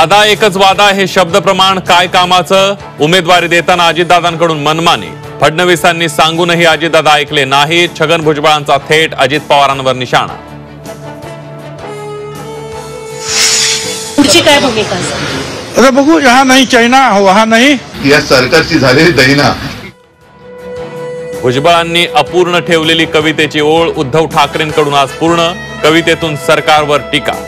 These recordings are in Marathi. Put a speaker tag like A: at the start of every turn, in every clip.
A: वादा एकच वादा हे शब्द प्रमाण काय कामाचं? उमेदवारी देताना अजितदादांकडून मनमानी. फडणवीसांनी सांगूनही अजितदादा ऐकले नाही. छगन भुजबळांचा थेट अजित पवारांवर निशाणा.
B: पुढची काय भूमिका असेल?
C: आता बघू. यहाँ नाही चायना वहाँ नाही.
D: या सरकारची झालेली दैना.
A: भुजबळांनी अपूर्ण ठेवलेली कवितेची ओळ उद्धव ठाकरेंकडून आज पूर्ण. कवितेतून सरकारवर टीका.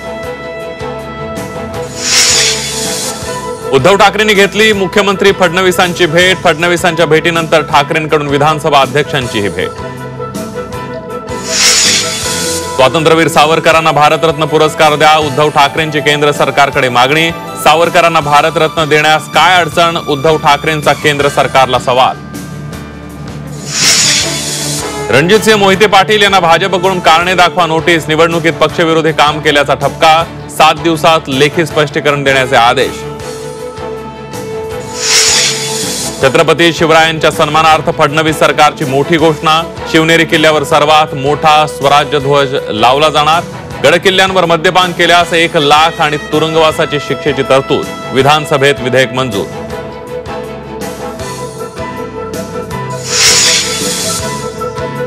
A: उद्धव ठाकरेंनी घेतली मुख्यमंत्री फडणवीसांची भेट. फडणवीसांच्या भेटीनंतर ठाकरेंकडून विधानसभा अध्यक्षांचीही भेट. स्वातंत्र्यवीर सावरकरांना भारतरत्न पुरस्कार द्या. उद्धव ठाकरेंची केंद्र सरकारकडे मागणी. सावरकरांना भारतरत्न देण्यास काय अडचण? उद्धव ठाकरेंचा केंद्र सरकारला सवाल. रणजितसिंह मोहिते पाटील यांना भाजपकडून कारणे दाखवा नोटीस. निवडणुकीत पक्षविरोधी काम केल्याचा ठपका. 7 दिवसात लेखी स्पष्टीकरण देण्याचे आदेश. छत्रपती शिवरायांच्या सन्मानार्थ फडणवीस सरकारची मोठी घोषणा. शिवनेरी किल्ल्यावर सर्वात मोठा स्वराज्य ध्वज लावला जाणार. गडकिल्ल्यांवर मद्यपान केल्यास 1 लाख आणि तुरुंगवासाची शिक्षेची तरतूद. विधानसभेत विधेयक मंजूर.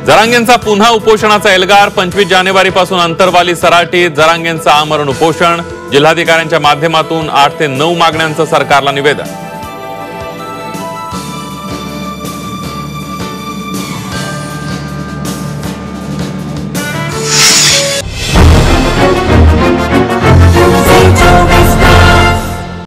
A: जरांगेंचा पुन्हा उपोषणाचा एल्गार. 25 जानेवारीपासून अंतरवाली सराटीत जरांगेंचं आमरण उपोषण. जिल्हाधिकाऱ्यांच्या माध्यमातून 8 ते 9 मागण्यांचं सरकारला निवेदन.